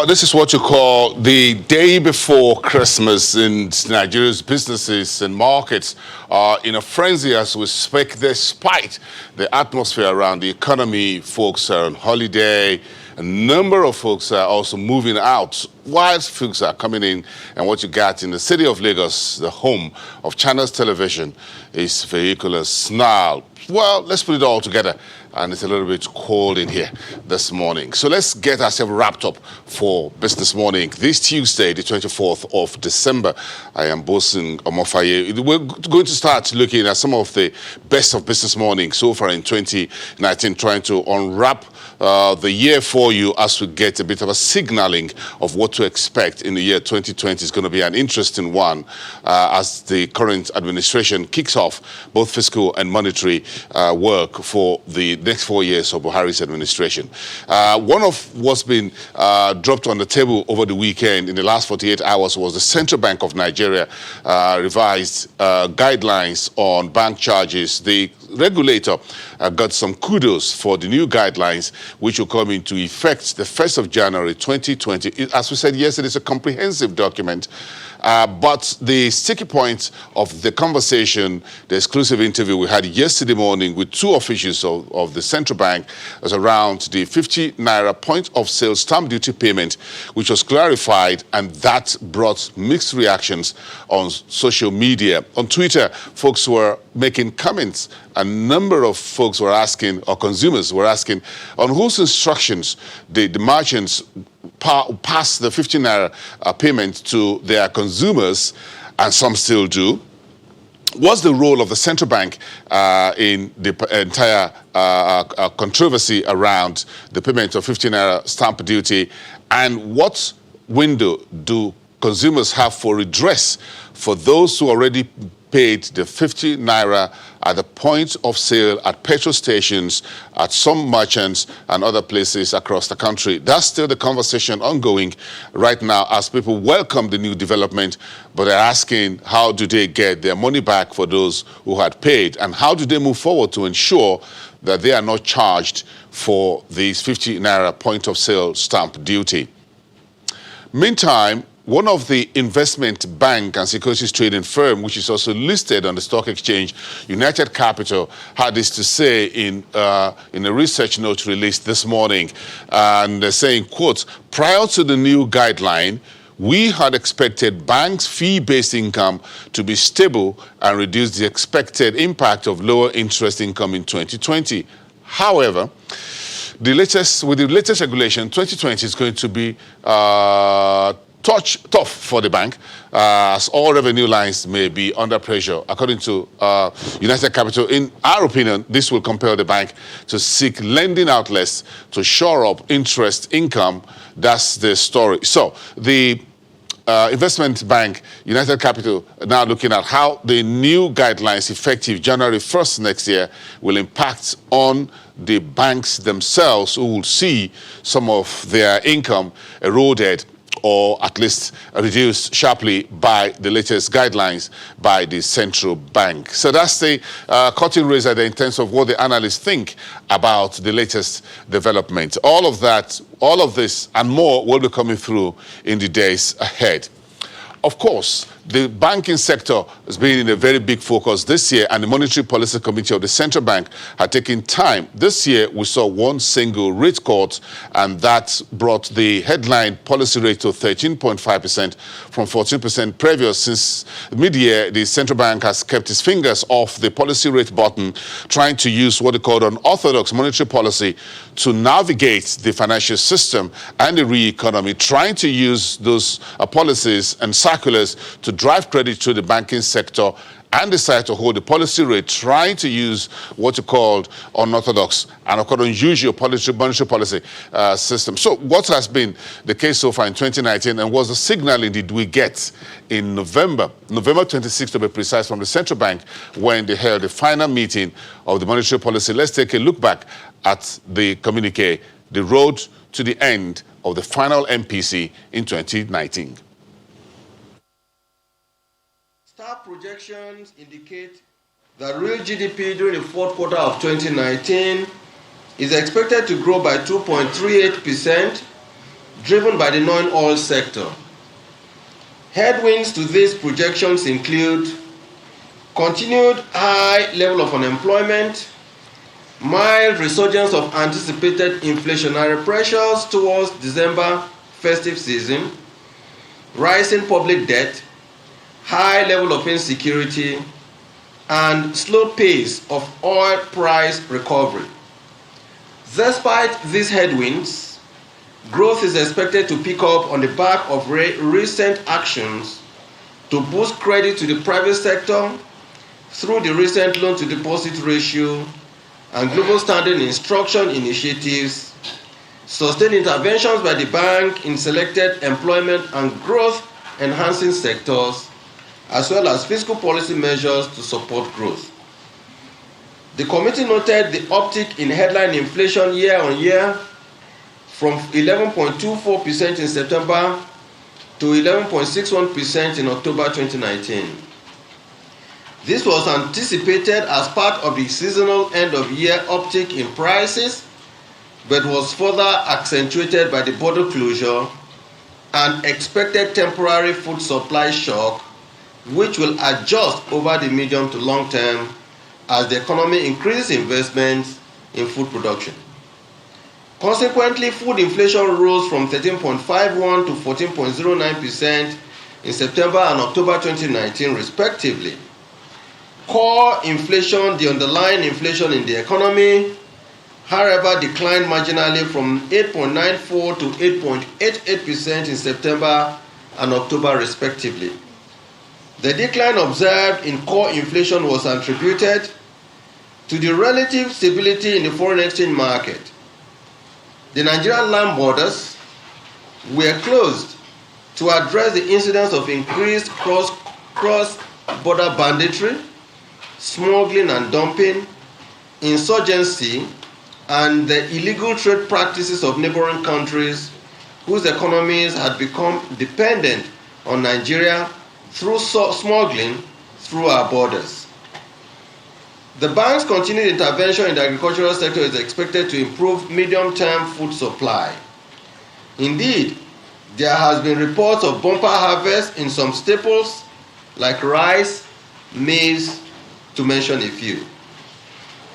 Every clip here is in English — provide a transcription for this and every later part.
Well, this is what you call the day before Christmas, in Nigeria's businesses and markets are in a frenzy as we speak, despite the atmosphere around the economy. Folks are on holiday. A number of folks are also moving out, while folks are coming in. And what you got in the city of Lagos, the home of Channels Television, is vehicular snarl. Well, let's put it all together. And it's a little bit cold in here this morning. So let's get ourselves wrapped up for Business Morning this Tuesday, the 24th of December. I am Bosun Omofaye. We're going to start looking at some of the best of Business Morning so far in 2019, trying to unwrap the year for you as we get a bit of a signaling of what to expect in the year 2020. Is going to be an interesting one as the current administration kicks off both fiscal and monetary work for the next 4 years of Buhari's administration. One of what's been dropped on the table over the weekend in the last 48 hours was the Central Bank of Nigeria revised guidelines on bank charges. The regulator got some kudos for the new guidelines, which will come into effect the 1st of January 2020. As we said yesterday, it's a comprehensive document. But the sticky point of the conversation, the exclusive interview we had yesterday morning with two officials of the central bank, was around the 50 naira point of sale stamp duty payment, which was clarified, and that brought mixed reactions on social media. On Twitter, folks were making comments. A number of folks were asking, or consumers were asking, on whose instructions the merchants pass the 50 naira payment to their consumers, and some still do. What's the role of the central bank in the entire controversy around the payment of 50 naira stamp duty, and what window do consumers have for redress for those who already paid the 50 naira at the point of sale at petrol stations, at some merchants and other places across the country? That's still the conversation ongoing right now as people welcome the new development, but they're asking, how do they get their money back for those who had paid, and how do they move forward to ensure that they are not charged for these 50 naira point of sale stamp duty? Meantime, one of the investment bank and securities trading firm, which is also listed on the stock exchange, United Capital, had this to say in a research note released this morning. And they're saying, quote, prior to the new guideline, we had expected banks' fee-based income to be stable and reduce the expected impact of lower interest income in 2020. However, with the latest regulation, 2020 is going to be tough for the bank, as all revenue lines may be under pressure. According to United Capital, in our opinion, this will compel the bank to seek lending outlets to shore up interest income. That's the story. So the investment bank, United Capital, are now looking at how the new guidelines effective January 1st next year will impact on the banks themselves, who will see some of their income eroded or at least reduced sharply by the latest guidelines by the central bank. So that's the curtain raiser in terms of what the analysts think about the latest development. All of that, all of this and more will be coming through in the days ahead. Of course, the banking sector has been in a very big focus this year, and the Monetary Policy Committee of the Central Bank had taken time. This year, we saw one single rate cut, and that brought the headline policy rate to 13.5% from 14% previous. Since mid-year, the Central Bank has kept its fingers off the policy rate button, trying to use what they call unorthodox monetary policy to navigate the financial system and the real economy, trying to use those policies and circulars to drive credit to the banking sector, and decide to hold the policy rate, trying to use what you called unorthodox and unusual monetary policy system. So what has been the case so far in 2019, and was the signaling did we get in November 26th to be precise, from the central bank when they held the final meeting of the monetary policy? Let's take a look back at the communique, the road to the end of the final MPC in 2019. Staff projections indicate that real GDP during the fourth quarter of 2019 is expected to grow by 2.38%, driven by the non-oil sector. Headwinds to these projections include continued high level of unemployment, mild resurgence of anticipated inflationary pressures towards December festive season, rising public debt, high level of insecurity, and slow pace of oil price recovery. Despite these headwinds, growth is expected to pick up on the back of recent actions to boost credit to the private sector through the recent loan-to-deposit ratio and global standing instruction initiatives, sustained interventions by the bank in selected employment and growth-enhancing sectors, as well as fiscal policy measures to support growth. The committee noted the uptick in headline inflation year-on-year from 11.24% in September to 11.61% in October 2019. This was anticipated as part of the seasonal end-of-year uptick in prices, but was further accentuated by the border closure and expected temporary food supply shock, which will adjust over the medium to long term as the economy increases investments in food production. Consequently, food inflation rose from 13.51% to 14.09% in September and October 2019, respectively. Core inflation, the underlying inflation in the economy, however, declined marginally from 8.94% to 8.88% in September and October, respectively. The decline observed in core inflation was attributed to the relative stability in the foreign exchange market. The Nigerian land borders were closed to address the incidence of increased cross-border banditry, smuggling and dumping, insurgency, and the illegal trade practices of neighboring countries whose economies had become dependent on Nigeria through smuggling through our borders. The bank's continued intervention in the agricultural sector is expected to improve medium-term food supply. Indeed, there has been reports of bumper harvest in some staples like rice, maize, to mention a few.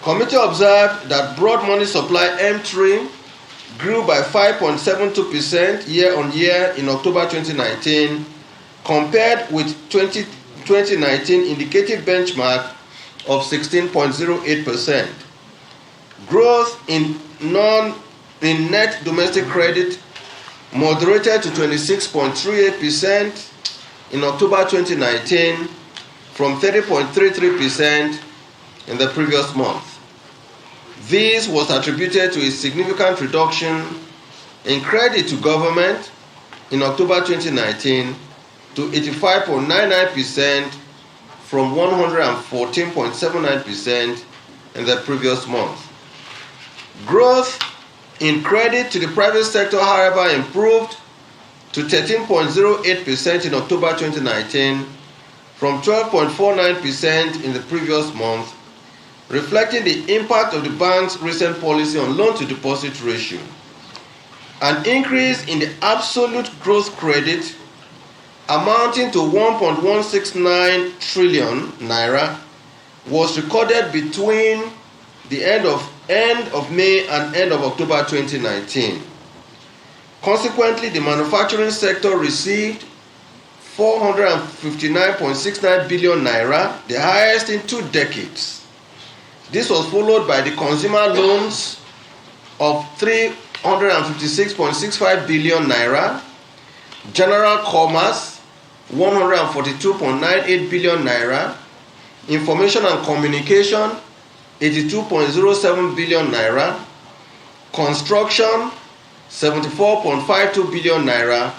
Committee observed that broad money supply M3 grew by 5.72% year-on-year in October 2019, compared with 2019 indicative benchmark of 16.08%. Growth in net domestic credit moderated to 26.38% in October 2019 from 30.33% in the previous month. This was attributed to a significant reduction in credit to government in October 2019 to 85.99% from 114.79% in the previous month. Growth in credit to the private sector, however, improved to 13.08% in October 2019 from 12.49% in the previous month, reflecting the impact of the bank's recent policy on loan-to-deposit ratio. An increase in the absolute gross credit amounting to 1.169 trillion naira was recorded between the end of May and end of October 2019. Consequently, the manufacturing sector received 459.69 billion naira, the highest in 2 decades. This was followed by the consumer loans of 356.65 billion naira, general commerce 142.98 billion naira, information and communication 82.07 billion naira, construction 74.52 billion naira,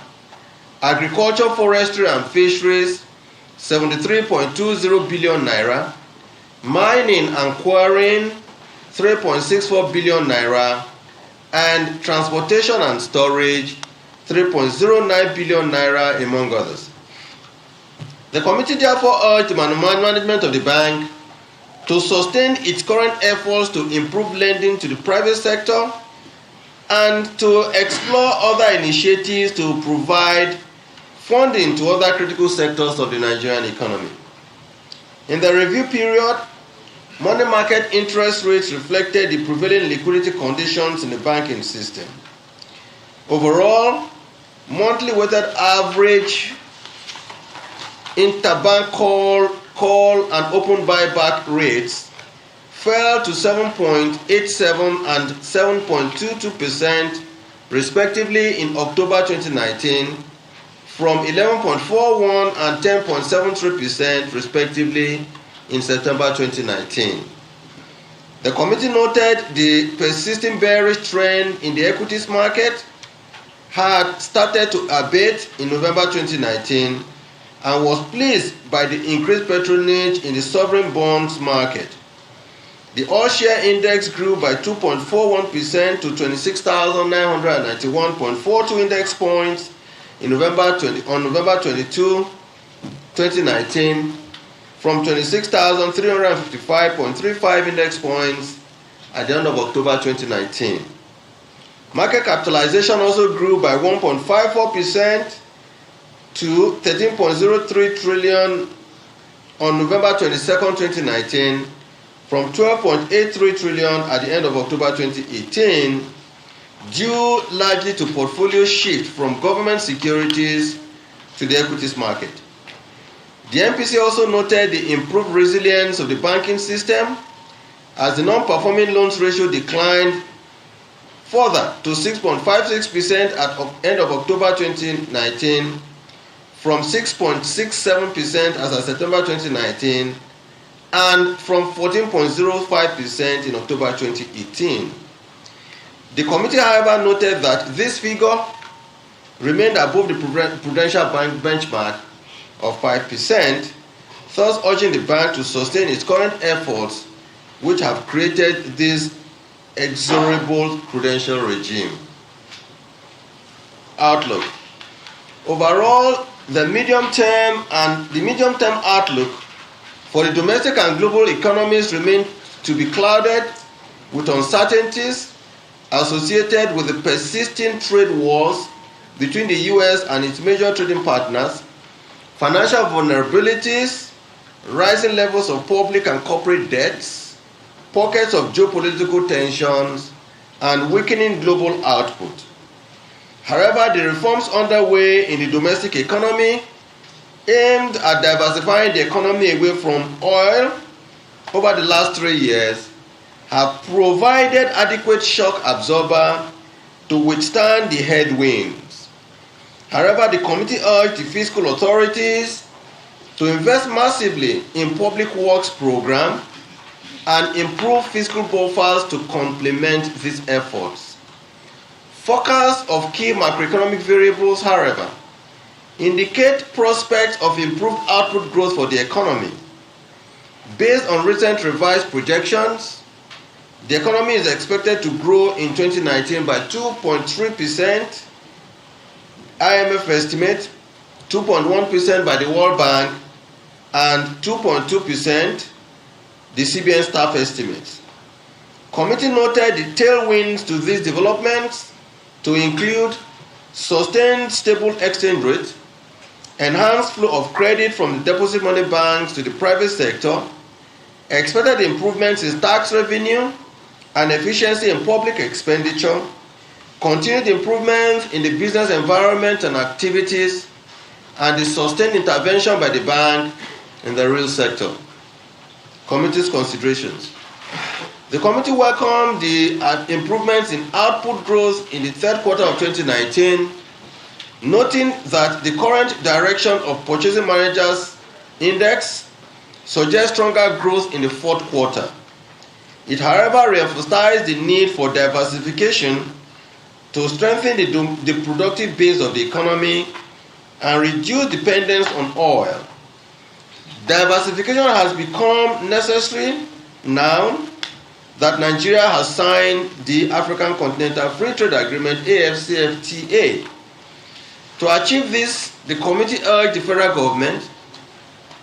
agriculture, forestry and fisheries 73.20 billion naira, mining and quarrying 3.64 billion naira, and transportation and storage 3.09 billion naira, among others. The committee therefore urged the management of the bank to sustain its current efforts to improve lending to the private sector and to explore other initiatives to provide funding to other critical sectors of the Nigerian economy. In the review period, money market interest rates reflected the prevailing liquidity conditions in the banking system. Overall, monthly weighted average interbank call and open buyback rates fell to 7.87 and 7.22% respectively in October 2019 from 11.41 and 10.73% respectively in September 2019. The committee noted the persisting bearish trend in the equities market had started to abate in November 2019 and was pleased by the increased patronage in the sovereign bonds market. The all-share index grew by 2.41% to 26,991.42 index points on November 22, 2019, from 26,355.35 index points at the end of October 2019. Market capitalization also grew by 1.54% to 13.03 trillion on November 22, 2019, from 12.83 trillion at the end of October 2018, due largely to portfolio shift from government securities to the equities market. The MPC also noted the improved resilience of the banking system as the non-performing loans ratio declined further to 6.56% at the end of October 2019 from 6.67% as of September 2019 and from 14.05% in October 2018. The committee, however, noted that this figure remained above the prudential bank benchmark of 5%, thus urging the bank to sustain its current efforts, which have created this exorable prudential regime. Outlook. Overall, the medium-term outlook for the domestic and global economies remain to be clouded with uncertainties associated with the persisting trade wars between the U.S. and its major trading partners, financial vulnerabilities, rising levels of public and corporate debts, pockets of geopolitical tensions, and weakening global output. However, the reforms underway in the domestic economy aimed at diversifying the economy away from oil over the last 3 years have provided adequate shock absorber to withstand the headwinds. However, the committee urged the fiscal authorities to invest massively in public works program and improve fiscal buffers to complement these efforts. Forecasts of key macroeconomic variables, however, indicate prospects of improved output growth for the economy. Based on recent revised projections, the economy is expected to grow in 2019 by 2.3%, IMF estimate 2.1% by the World Bank, and 2.2% the CBN staff estimates. Committee noted the tailwinds to these developments to include sustained stable exchange rate, enhanced flow of credit from the deposit money banks to the private sector, expected improvements in tax revenue and efficiency in public expenditure, continued improvements in the business environment and activities, and the sustained intervention by the bank in the real sector. Committee's considerations. The committee welcomed the improvements in output growth in the third quarter of 2019, noting that the current direction of Purchasing Managers Index suggests stronger growth in the fourth quarter. It, however, re-emphasized the need for diversification to strengthen the productive base of the economy and reduce dependence on oil. Diversification has become necessary now that Nigeria has signed the African Continental Free Trade Agreement, AfCFTA. To achieve this, the committee urged the federal government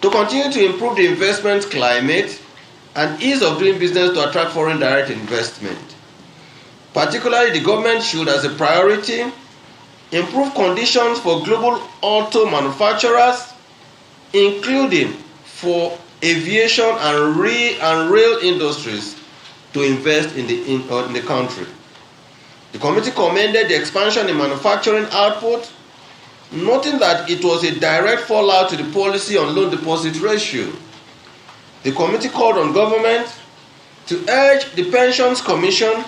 to continue to improve the investment climate and ease of doing business to attract foreign direct investment. Particularly, the government should, as a priority, improve conditions for global auto manufacturers, including for aviation and rail industries, to invest in the country. The committee commended the expansion in manufacturing output, noting that it was a direct fallout to the policy on loan deposit ratio. The committee called on government to urge the Pensions Commission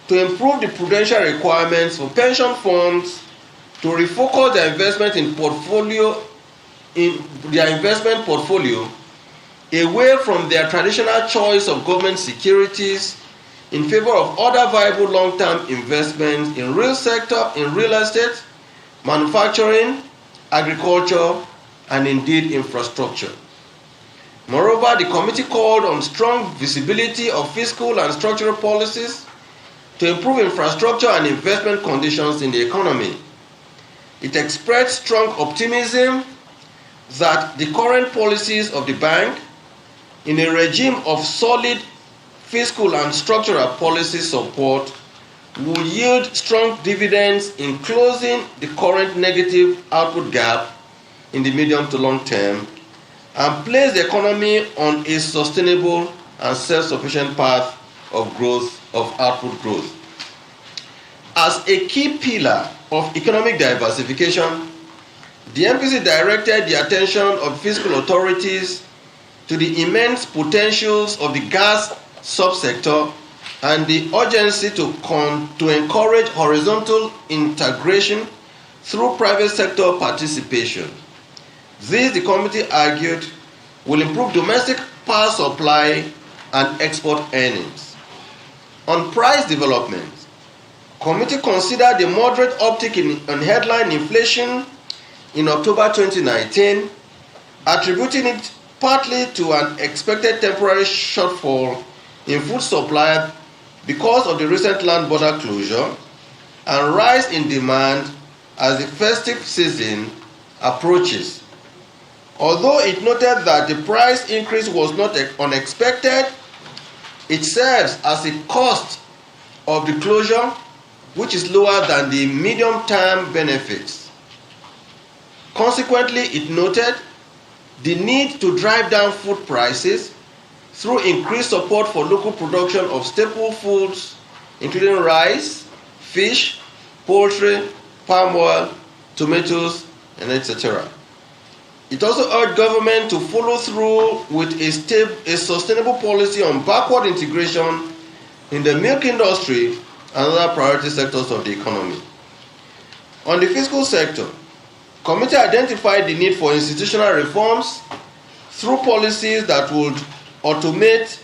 to improve the prudential requirements for pension funds to refocus their investment portfolio away from their traditional choice of government securities in favor of other viable long-term investments in real estate, manufacturing, agriculture, and indeed infrastructure. Moreover, the committee called on strong visibility of fiscal and structural policies to improve infrastructure and investment conditions in the economy. It expressed strong optimism that the current policies of the bank, in a regime of solid fiscal and structural policy support, will yield strong dividends in closing the current negative output gap in the medium to long term and place the economy on a sustainable and self-sufficient path of output growth. As a key pillar of economic diversification, the MPC directed the attention of fiscal authorities to the immense potentials of the gas subsector and the urgency to encourage horizontal integration through private sector participation. This, the committee argued, will improve domestic power supply and export earnings. On price development, committee considered the moderate uptick in headline inflation in October 2019, attributing it partly to an expected temporary shortfall in food supply because of the recent land border closure and rise in demand as the festive season approaches. Although it noted that the price increase was not unexpected, it serves as a cost of the closure, which is lower than the medium-term benefits. Consequently, it noted the need to drive down food prices through increased support for local production of staple foods, including rice, fish, poultry, palm oil, tomatoes, and etc. It also urged government to follow through with a sustainable policy on backward integration in the milk industry and other priority sectors of the economy. On the fiscal sector, committee identified the need for institutional reforms through policies that would automate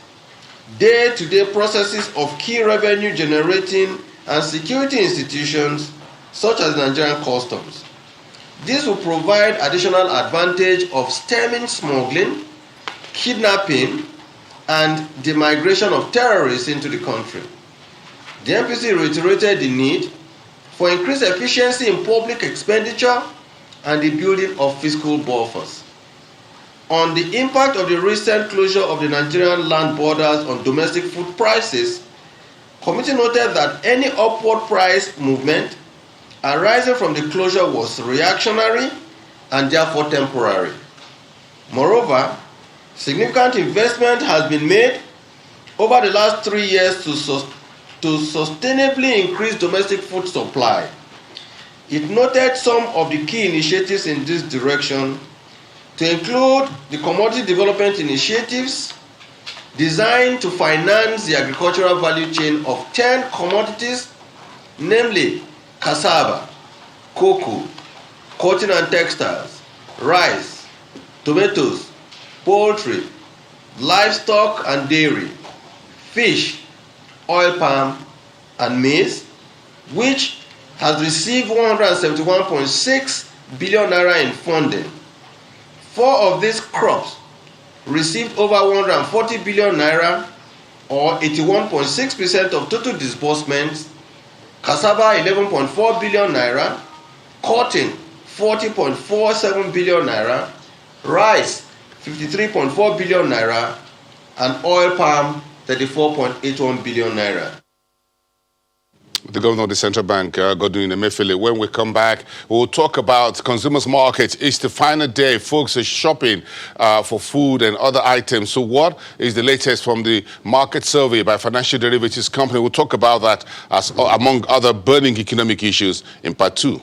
day-to-day processes of key revenue-generating and security institutions such as Nigerian Customs. This will provide additional advantage of stemming smuggling, kidnapping, and the migration of terrorists into the country. The MPC reiterated the need for increased efficiency in public expenditure and the building of fiscal buffers. On the impact of the recent closure of the Nigerian land borders on domestic food prices, committee noted that any upward price movement arising from the closure was reactionary and therefore temporary. Moreover, significant investment has been made over the last 3 years to sustainably increase domestic food supply. It noted some of the key initiatives in this direction to include the commodity development initiatives designed to finance the agricultural value chain of 10 commodities, namely cassava, cocoa, cotton and textiles, rice, tomatoes, poultry, livestock and dairy, fish, oil palm, and maize, which has received 171.6 billion naira in funding. 4 of these crops received over 140 billion naira, or 81.6% of total disbursements, cassava 11.4 billion naira, cotton 40.47 billion naira, rice 53.4 billion naira, and oil palm 34.81 billion naira. The governor of the central bank, Godwin Emefiele. When we come back, we'll talk about consumers' markets. It's the final day. Folks are shopping for food and other items. So what is the latest from the market survey by Financial Derivatives Company? We'll talk about that as among other burning economic issues in part 2.